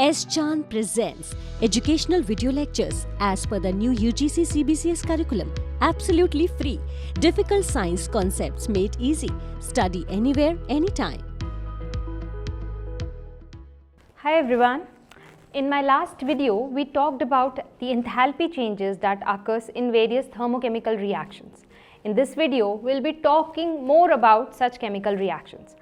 S. Chan presents educational video lectures as per the new UGC CBCS curriculum. Absolutely free. Difficult science concepts made easy. Study anywhere, anytime. Hi everyone. In my last video, we talked about the enthalpy changes that occurs in various thermochemical reactions. In this video, we'll be talking more about such chemical reactions.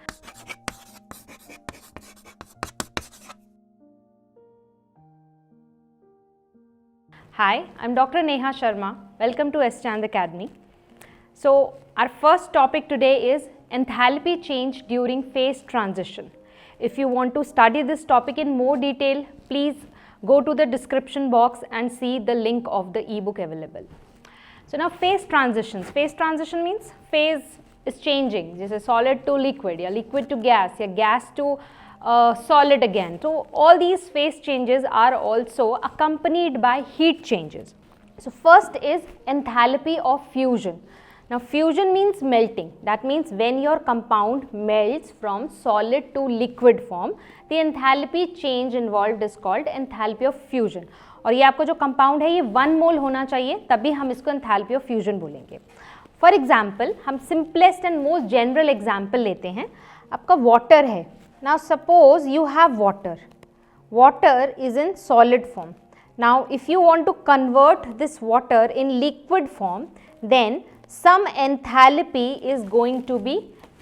Hi, I'm Dr. Neha Sharma. Welcome to S. Chand Academy. So, our first topic today is enthalpy change during phase transition. If you want to study this topic in more detail, please go to the description box and see the link of the ebook available. So now phase transitions. Phase transition means phase is changing. जैसे solid to liquid या liquid to gas या gas to solid again. So all these phase changes are also accompanied by heat changes. So first is enthalpy of fusion. Now fusion means melting. That means when your compound melts from solid to liquid form, the enthalpy change involved is called enthalpy of fusion. और ये आपका जो compound है ये 1 मोल होना चाहिए, तभी हम इसको enthalpy of fusion बोलेंगे. फॉर एग्जाम्पल हम simplest and most general example लेते हैं. आपका वाटर है. Now suppose you have water. Water is in solid form. Now if you want to convert this water in liquid form, then some enthalpy is going to be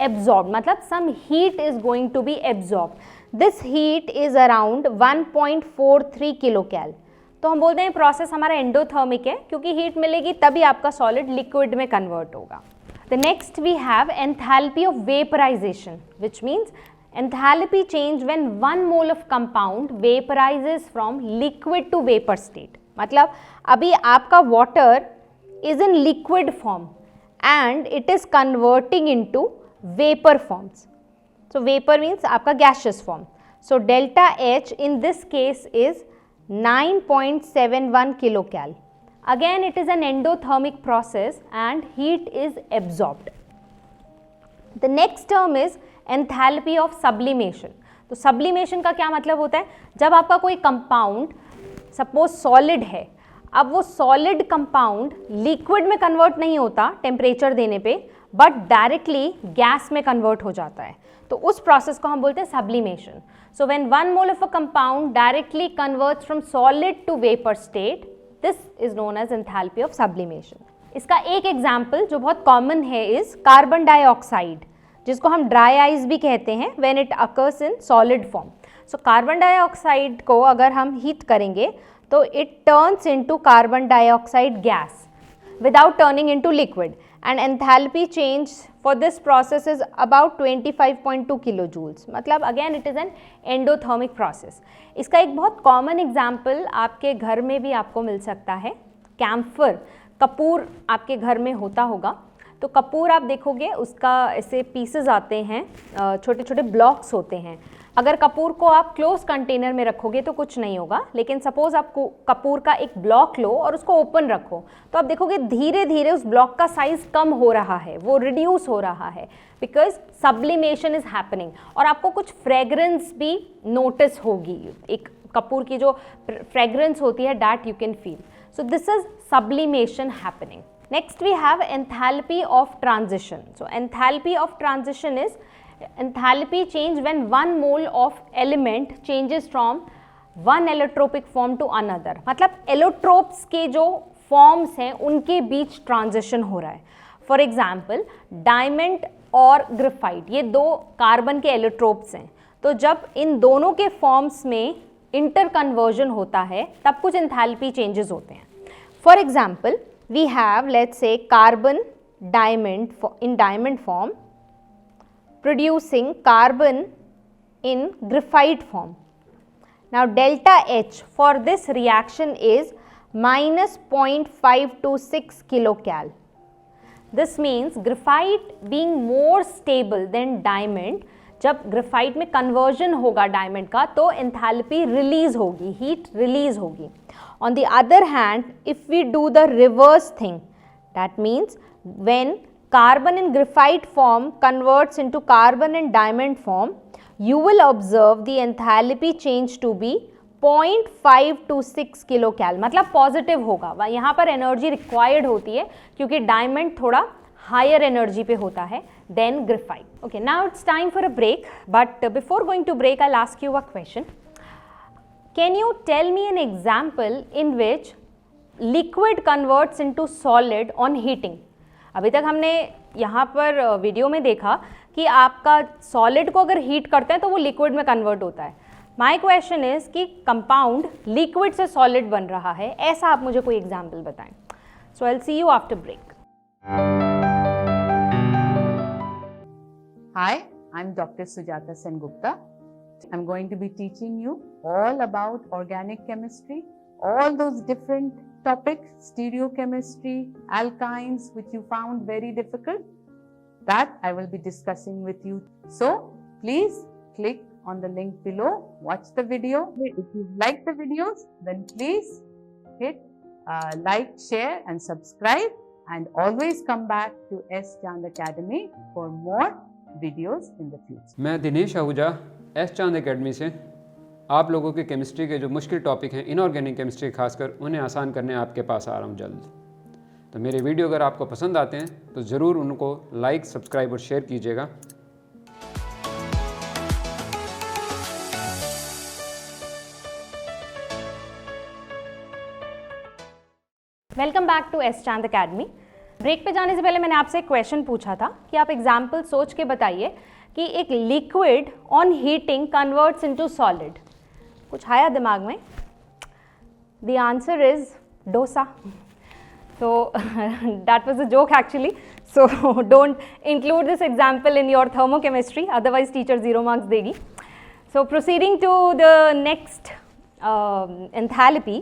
absorbed, मतलब some heat is going to be absorbed. This heat is around 1.43 किलोकैल. तो हम बोलते हैं process हमारा endothermic है, क्योंकि heat मिलेगी तभी आपका सॉलिड लिक्विड में कन्वर्ट होगा. The next we have enthalpy of vaporisation, which means enthalpy change when 1 mole of compound vaporises from liquid to vapour state. मतलब अभी आपका water is in liquid form and it is converting into vapor forms. So vapor means आपका gaseous form. So delta H in this case is 9.71 kilocal. Again it is an endothermic process and heat is absorbed. The next term is enthalpy of sublimation. तो sublimation का क्या मतलब होता है? जब आपका कोई कंपाउंड सपोज सॉलिड है, अब वो सॉलिड कंपाउंड लिक्विड में कन्वर्ट नहीं होता टेम्परेचर देने पे, बट डायरेक्टली गैस में कन्वर्ट हो जाता है, तो उस प्रोसेस को हम बोलते हैं sublimation. So when 1 mole of a compound directly converts from solid to vapour state, this is known as enthalpy of sublimation. इसका एक एग्जांपल जो बहुत कॉमन है इज कार्बन डाइऑक्साइड, जिसको हम ड्राई आइस भी कहते हैं when it occurs in solid form. So carbon dioxide को अगर हम हीट करेंगे तो it turns into carbon dioxide gas without turning into liquid, and enthalpy change for this process is about 25.2 kilojoules. मतलब again it is an endothermic process. इसका एक बहुत common example आपके घर में भी आपको मिल सकता है. कैम्फर, कपूर आपके घर में होता होगा. तो कपूर आप देखोगे उसका ऐसे पीसेस आते हैं, छोटे छोटे ब्लॉक्स होते हैं. अगर कपूर को आप क्लोज कंटेनर में रखोगे तो कुछ नहीं होगा, लेकिन सपोज आप कपूर का एक ब्लॉक लो और उसको ओपन रखो, तो आप देखोगे धीरे धीरे उस ब्लॉक का साइज कम हो रहा है, वो रिड्यूस हो रहा है, बिकॉज सब्लिमेशन इज हैपनिंग. और आपको कुछ फ्रेग्रेंस भी नोटिस होगी, एक कपूर की जो फ्रेग्रेंस होती है that you can feel. So this is sublimation happening. Next we have enthalpy of transition. So enthalpy of transition is enthalpy change when 1 mole of element changes from one allotropic form to another. मतलब allotropes के जो forms हैं उनके बीच transition हो रहा है. For example, diamond और graphite, ये 2 कार्बन के allotropes हैं. तो जब इन दोनों के forms में interconversion होता है तब कुछ enthalpy changes होते हैं. For example, we have, let's say, carbon diamond in diamond form producing carbon in graphite form. Now delta H for this reaction is minus 0.526 kilocal. This means graphite being more stable than diamond, जब graphite में conversion होगा diamond का तो enthalpy release होगी, heat release होगी. On the other hand, if we do the reverse thing, that means when carbon in graphite form converts into carbon in diamond form, you will observe the enthalpy change to be 0.5 to 6 kilo cal, मतलब positive होगा। यहाँ पर energy required होती है क्योंकि diamond थोड़ा higher energy पे होता है then graphite. Okay, now it's time for a break, but before going to break I will ask you a question. Can you tell me an example in which liquid converts into solid on heating? अभी तक हमने यहाँ पर video में देखा कि आपका solid को अगर हीट करते हैं तो वो लिक्विड में कन्वर्ट होता है। माई क्वेश्चन इज कि कंपाउंड लिक्विड से सॉलिड बन रहा है, ऐसा आप मुझे कोई एग्जाम्पल बताएं। So I will see you after break. Hi, I'm Dr. Sujata Sengupta. I'm going to be teaching you all about organic chemistry, all those different topics, stereochemistry, alkynes, which you found very difficult. That I will be discussing with you. So, please click on the link below, watch the video. If you like the videos, then please hit like, share and subscribe, and always come back to S Chand Academy for more videos in the future. मैं Dinesh Ahuja S चांद academy से आप लोगों के chemistry के जो मुश्किल topic हैं इनऑर्गेनिक केमिस्ट्री खासकर उन्हें आसान करने आपके पास आ रहा हूँ जल्द। तो मेरे वीडियो अगर आपको पसंद आते हैं तो ज़रूर उनको लाइक, सब्सक्राइब और शेयर कीजिएगा। वेलकम बैक टू एस चांद अकेडमी। ब्रेक पे जाने से पहले मैंने आपसे एक क्वेश्चन पूछा था कि आप एग्जाम्पल सोच के बताइए कि एक liquid on heating converts into solid. कुछ आया दिमाग में? The answer is dosa. So that was a joke actually, so don't include this example in your thermochemistry, otherwise teacher 0 marks देगी। So proceeding to the next enthalpy,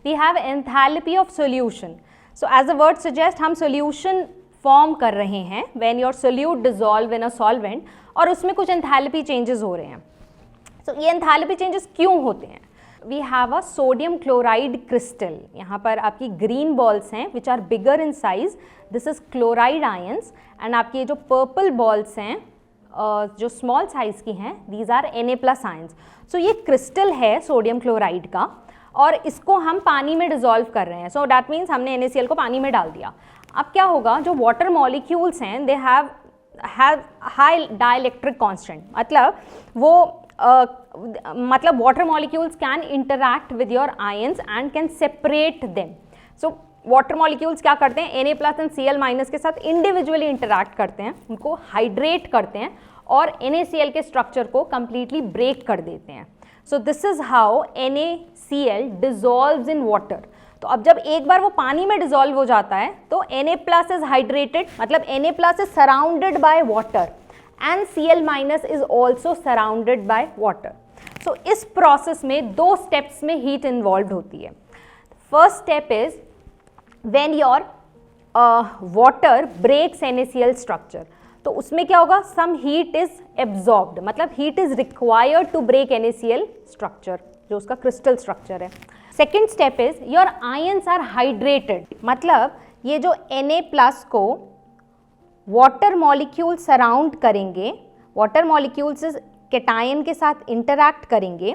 we have enthalpy of solution. So as the word suggests, हम solution form कर रहे हैं when your solute dissolve in a solvent और उसमें कुछ enthalpy changes हो रहे हैं। So ये enthalpy changes क्यों होते हैं? We have a sodium chloride crystal. यहाँ पर आपकी green balls हैं which are bigger in size. This is chloride ions and आपकी ये जो purple balls हैं जो small size की हैं, these are Na+ ions. So ये crystal है sodium chloride का और इसको हम पानी में dissolve कर रहे हैं. So that means हमने NaCl को पानी में डाल दिया. अब क्या होगा, जो water molecules हैं they have high dielectric constant. मतलब वो मतलब water molecules can interact with your ions and can separate them. So water molecules क्या करते हैं, Na+ and Cl- के साथ individually interact करते हैं, उनको hydrate करते हैं और NaCl के structure को completely break कर देते हैं. So this is how NaCl dissolves in water. तो अब जब एक बार वो पानी में dissolve हो जाता है तो Na+ is hydrated, मतलब Na+ is surrounded by water and Cl- is also surrounded by water. So इस process में दो steps में heat involved होती है. First step is when your water breaks NaCl structure. तो उसमें क्या होगा, some heat is absorbed, मतलब heat is required to break NaCl structure, जो उसका crystal structure है. Second step is your ions are hydrated, मतलब ये जो Na+ को वाटर मॉलिक्यूल सराउंड करेंगे, वाटर मॉलिक्यूल्स कैटायन के साथ इंटरैक्ट करेंगे.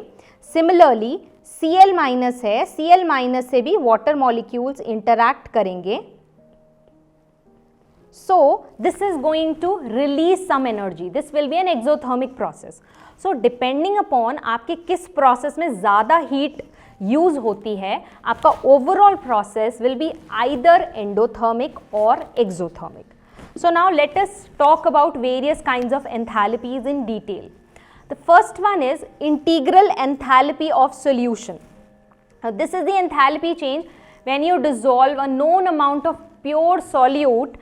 सिमिलरली Cl- है, Cl- से भी वाटर मॉलिक्यूल्स इंटरैक्ट करेंगे. So this is going to release some energy. This will be an exothermic process. So depending upon आपके किस प्रोसेस में ज़्यादा हीट यूज होती है, आपका overall process will be either endothermic और exothermic. So now let us talk about various kinds of enthalpies in detail. The first one is integral enthalpy of solution. Now this is the enthalpy change when you dissolve a known amount of pure solute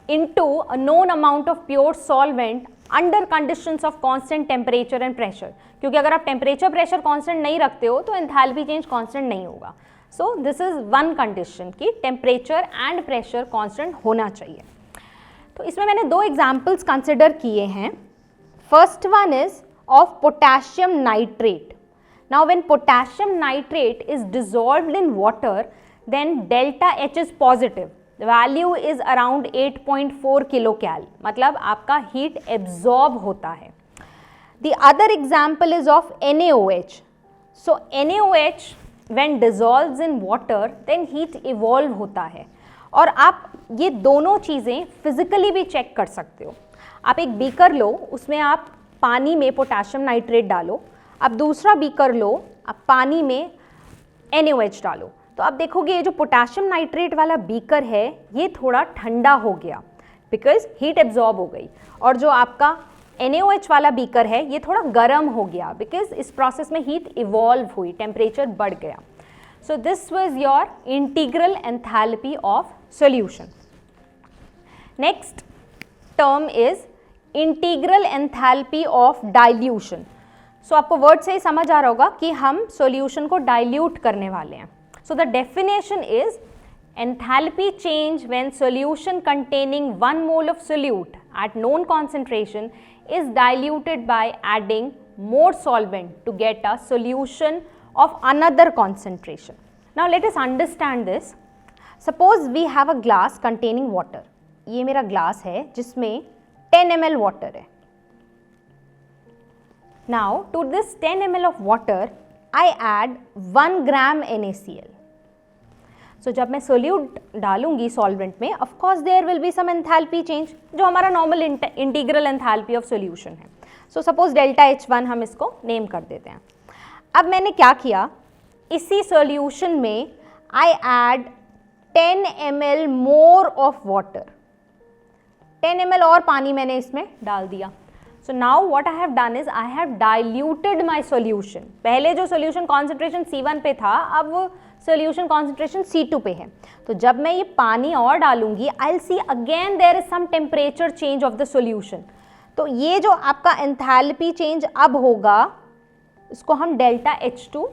into a known amount of pure solvent under conditions of constant temperature and pressure. क्योंकि अगर आप temperature pressure constant नहीं रखते हो तो enthalpy change constant नहीं होगा. So this is one condition कि temperature and pressure constant होना चाहिए. तो इसमें मैंने दो एग्जाम्पल्स कंसिडर किए हैं. First one is of potassium nitrate. Now when potassium nitrate is dissolved in water then delta H is positive. The value is around 8.4 kilo cal, मतलब आपका हीट एब्जॉर्ब होता है. The other example is of NaOH. So NaOH when dissolves in water then heat evolve होता है। और आप ये दोनों चीज़ें फिजिकली भी चेक कर सकते हो। आप एक बीकर लो, उसमें आप पानी में पोटेशियम नाइट्रेट डालो, अब दूसरा बीकर लो, आप पानी में NaOH डालो, तो आप देखोगे ये जो पोटेशियम नाइट्रेट वाला बीकर है ये थोड़ा ठंडा हो गया बिकॉज हीट एब्जॉर्ब हो गई, और जो आपका NaOH वाला बीकर है ये थोड़ा गर्म हो गया बिकॉज इस प्रोसेस में हीट इवॉल्व हुई, टेम्परेचर बढ़ गया। So this was your integral enthalpy of solution. Next term is integral enthalpy of dilution. So आपको वर्ड से ही समझ आ रहा होगा कि हम सॉल्यूशन को डाइल्यूट करने वाले हैं। So the definition is enthalpy change when solution containing 1 mole of solute at known concentration is diluted by adding more solvent to get a solution of another concentration. Now let us understand this. Suppose we have a glass containing water. ये मेरा glass है जिसमें 10 ml water है. Now to this 10 ml of water I add 1 gram NaCl. सो जब मैं solute डालूंगी solvent में, of course there will be some enthalpy change जो हमारा normal integral enthalpy of solution है। सो सपोज डेल्टा H1 हम इसको नेम कर देते हैं। अब मैंने क्या किया, इसी सॉल्यूशन में I add 10 ml more of water, 10 ml और पानी मैंने इसमें डाल दिया। So now what I have done is I have diluted my solution. पहले जो सॉल्यूशन कॉन्सेंट्रेशन C1 पे था, अब सॉल्यूशन कॉन्सेंट्रेशन C2 पे है। तो जब मैं ये पानी और डालूंगी I will see again there is some temperature change of the solution. तो ये जो आपका एंथैल्पी चेंज अब होगा इसको हम डेल्टा H2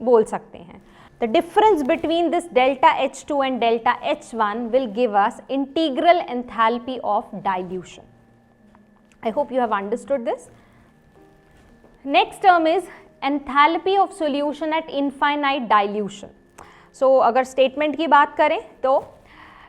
बोल सकते हैं। The difference between this delta H2 and delta H1 will give us integral enthalpy of dilution. I hope you have understood this. Next term is enthalpy of solution at infinite dilution. So अगर statement की बात करें तो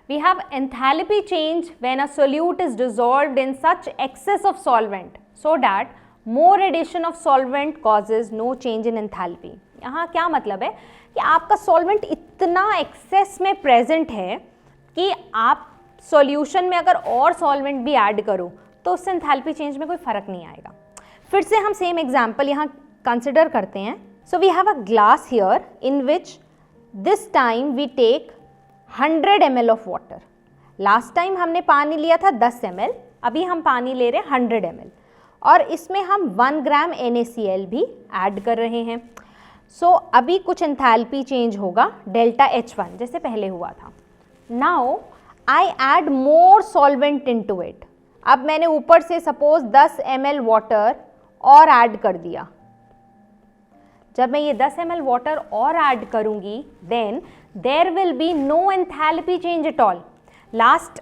we have enthalpy change when a solute is dissolved in such excess of solvent so that more addition of solvent causes no change in enthalpy. यहाँ क्या मतलब है कि आपका सॉल्वेंट इतना एक्सेस में प्रेजेंट है कि आप सॉल्यूशन में अगर और सॉल्वेंट भी ऐड करो तो उससे एंथैल्पी चेंज में कोई फर्क नहीं आएगा। फिर से हम सेम एग्जाम्पल यहाँ कंसिडर करते हैं। So we have a glass here in which this time we take 100 ml of water. Last time हमने पानी लिया था 10 ml, अभी हम पानी ले रहे हैं 100 ml और इसमें हम 1 ग्राम NaCl भी ऐड कर रहे हैं। सो अभी कुछ एंथैल्पी चेंज होगा डेल्टा H1 जैसे पहले हुआ था। Now I add more solvent into it. अब मैंने ऊपर से सपोज 10 ml वाटर और ऐड कर दिया। जब मैं ये 10 ml वाटर और ऐड करूंगी then there will be no enthalpy change at all. लास्ट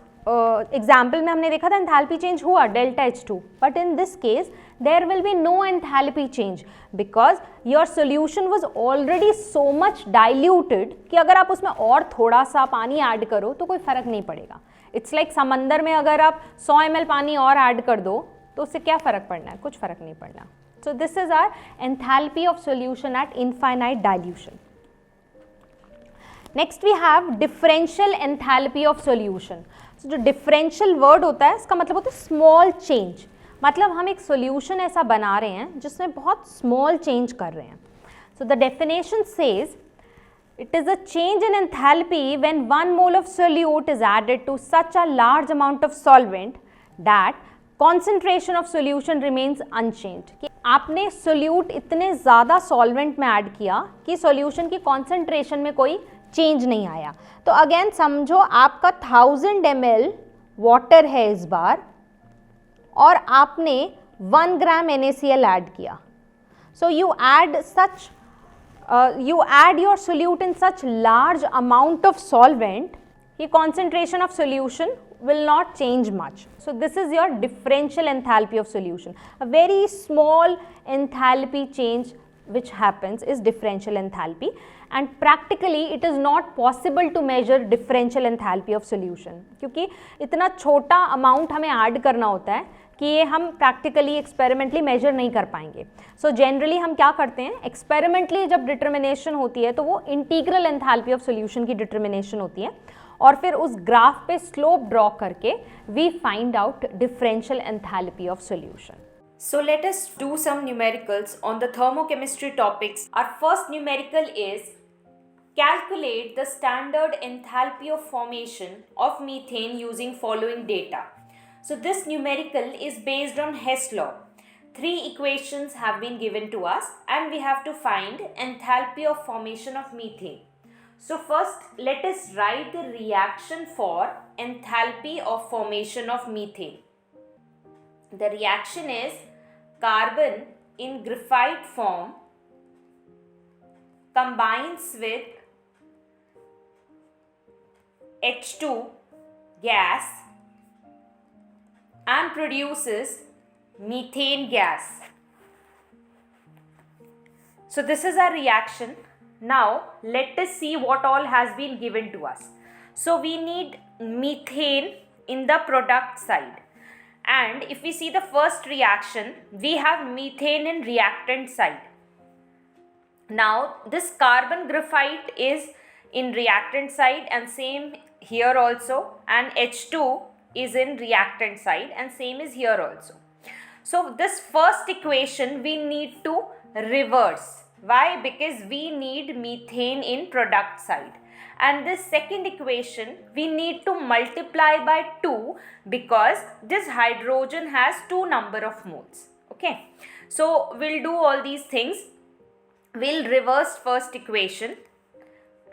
एग्जाम्पल में हमने देखा था एंथैल्पी चेंज हुआ delta H2, but in this case there will be no enthalpy change because your solution was already so much diluted कि अगर आप उसमें और थोड़ा सा पानी ऐड करो तो कोई फर्क नहीं पड़ेगा। इट्स लाइक समंदर में अगर आप 100 ml पानी और ऐड कर दो तो उससे क्या फ़र्क पड़ना है, कुछ फ़र्क नहीं पड़ना। So this is our enthalpy of solution at infinite dilution. Next we have differential enthalpy of solution. So जो differential word होता है इसका मतलब होता है small change। मतलब हम एक solution ऐसा बना रहे हैं जिसमें बहुत small change कर रहे हैं। So the definition says it is a change in enthalpy when 1 mole of solute is added to such a large amount of solvent that concentration of solution remains unchanged। कि आपने solute इतने ज़्यादा solvent में add किया कि solution की concentration में कोई चेंज नहीं आया। तो अगेन समझो आपका 1000 ml वाटर है इस बार और आपने 1 ग्राम NaCl ऐड किया। So you add your solute in such large amount of solvent कि concentration of solution will not change much. So this is your differential enthalpy of solution. A very small enthalpy change which happens is differential enthalpy, and practically it is not possible to measure differential enthalpy of solution क्योंकि इतना छोटा amount हमें add करना होता है कि ये हम प्रैक्टिकली एक्सपेरिमेंटली मेजर नहीं कर पाएंगे. सो जनरली हम क्या करते हैं, एक्सपेरिमेंटली जब डिटर्मिनेशन होती है तो वो इंटीग्रल एंथैल्पी ऑफ सॉल्यूशन की डिटर्मिनेशन होती है और फिर उस ग्राफ पे स्लोप ड्रॉ करके we find out differential enthalpy of solution. So let us do some numericals on the thermochemistry topics. Our first numerical is calculate the standard enthalpy of formation of methane using following data. So this numerical is based on Hess law. 3 equations have been given to us and we have to find enthalpy of formation of methane. So first let us write the reaction for enthalpy of formation of methane. The reaction is carbon in graphite form combines with H2 gas and produces methane gas. So this is our reaction. Now let us see what all has been given to us. So we need methane in the product side. And if we see the first reaction, we have methane in reactant side. Now this carbon graphite is in reactant side and same here also, and H2 is in reactant side and same is here also. So this first equation we need to reverse. Why? Because we need methane in product side. And this second equation we need to multiply by 2 because this hydrogen has 2 number of moles. Okay, so we'll do all these things. We'll reverse first equation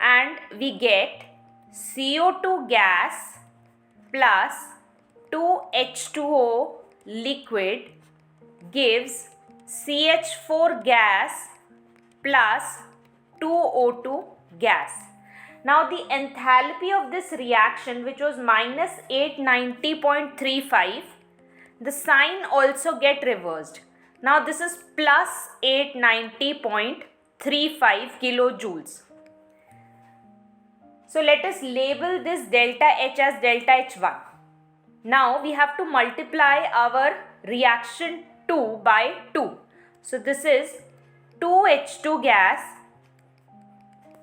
and we get CO2 gas plus 2H2O liquid gives CH4 gas plus 2O2 gas. Now the enthalpy of this reaction, which was minus 890.35, the sign also get reversed. Now this is plus 890.35 kilojoules. So let us label this delta H as delta H1. Now we have to multiply our reaction 2 by 2. So this is 2H2 gas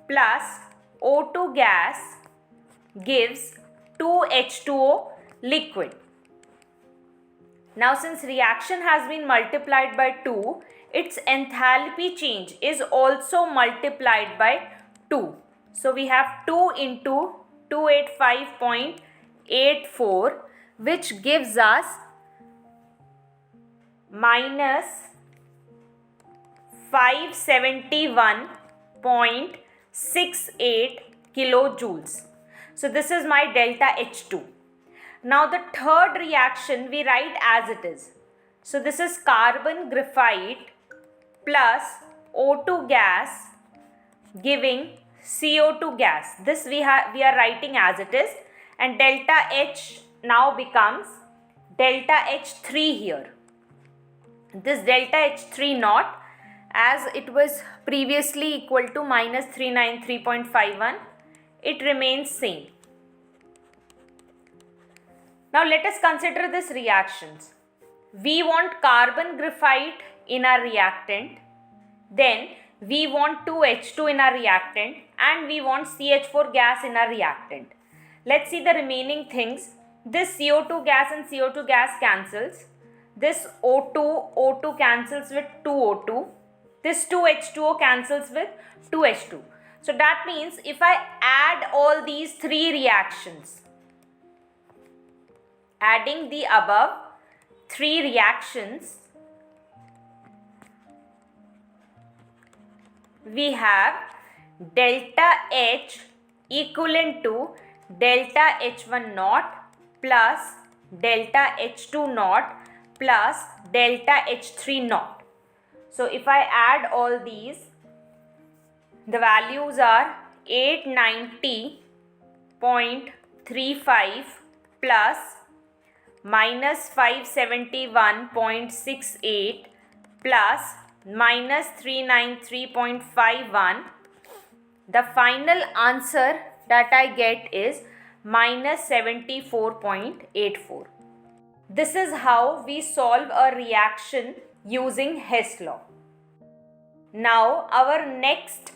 plus O2 gas gives 2H2O liquid. Now since reaction has been multiplied by 2, its enthalpy change is also multiplied by 2. So we have 2 into 285.84 which gives us minus 571.68 kilojoules. So this is my delta H2. Now the third reaction we write as it is. So this is carbon graphite plus O2 gas giving CO2 gas. This we are writing as it is, and delta H now becomes delta H3 here. This delta H3 naught, as it was previously equal to minus 393.51, it remains same. Now let us consider this reactions. We want carbon graphite in our reactant, then we want 2H2 in our reactant, and we want CH4 gas in our reactant. Let's see the remaining things. This CO2 gas and CO2 gas cancels. This O2 cancels with 2O2. This 2H2O cancels with 2H2. So that means if I add all these 3 reactions, adding the above 3 reactions, we have delta H equivalent to delta H1 naught plus delta H2 naught plus delta H3 naught. So if I add all these, the values are 890.35 plus minus 571.68 plus minus 393.51. The final answer that I get is minus 74.84. This is how we solve a reaction using Hess law. Now our next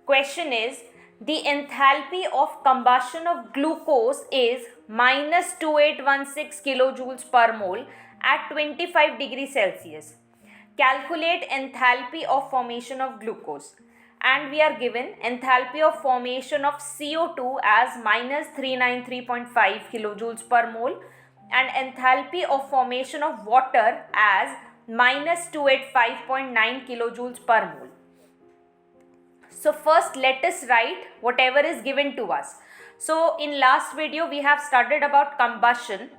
question is, the enthalpy of combustion of glucose is minus 2816 kilojoules per mole at 25 degrees Celsius. Calculate enthalpy of formation of glucose. And we are given enthalpy of formation of CO2 as minus 393.5 kilojoules per mole and enthalpy of formation of water as minus 285.9 kilojoules per mole. So first let us write whatever is given to us. So in last video we have studied about combustion.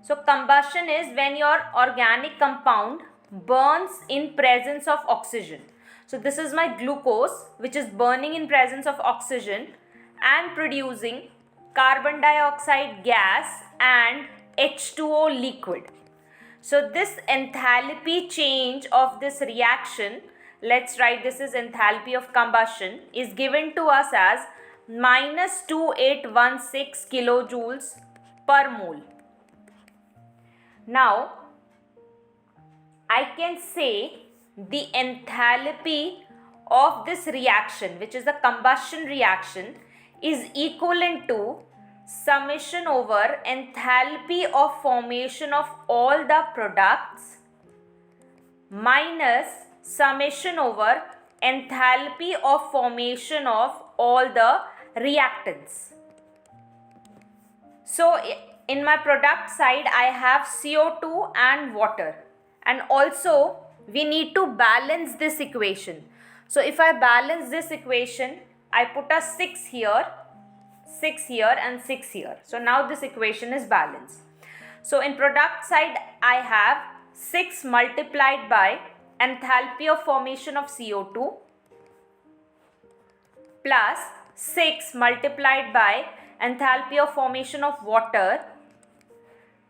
So combustion is when your organic compound burns in presence of oxygen. So this is my glucose which is burning in presence of oxygen and producing carbon dioxide gas and H2O liquid. So this enthalpy change of this reaction, let's write this is enthalpy of combustion, is given to us as minus 2816 kilojoules per mole. Now I can say the enthalpy of this reaction, which is a combustion reaction, is equivalent to summation over enthalpy of formation of all the products minus summation over enthalpy of formation of all the reactants. So in my product side I have CO2 and water, and also we need to balance this equation. So if I balance this equation, I put a 6 here, 6 here and 6 here. So now this equation is balanced. So in product side I have 6 multiplied by enthalpy of formation of CO2 plus 6 multiplied by enthalpy of formation of water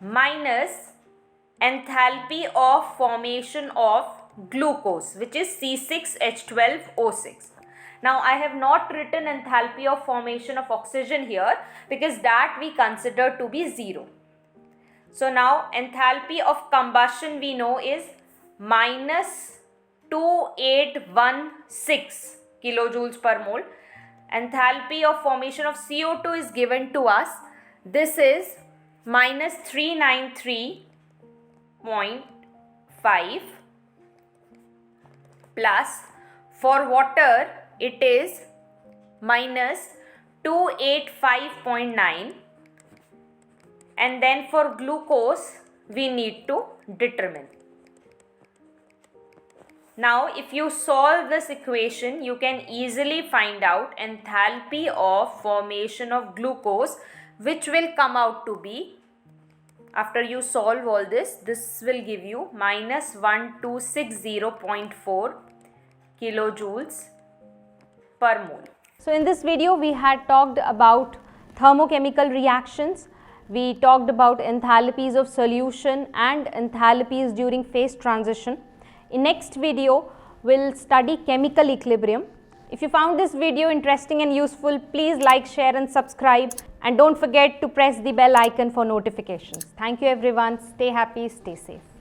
minus enthalpy of formation of glucose, which is C6H12O6. Now I have not written enthalpy of formation of oxygen here because that we consider to be 0. So now enthalpy of combustion we know is minus 2816 kilojoules per mole. Enthalpy of formation of CO2 is given to us. This is minus 393.5 plus for water it is minus 285.9, and then for glucose we need to determine. Now if you solve this equation you can easily find out enthalpy of formation of glucose, which will come out to be, after you solve all this will give you minus 1260.4 kilojoules per mole. So in this video we had talked about thermochemical reactions. We talked about enthalpies of solution and enthalpies during phase transition. In next video we'll study chemical equilibrium. If you found this video interesting and useful, please like, share and subscribe, and don't forget to press the bell icon for notifications. Thank you everyone. Stay happy, stay safe.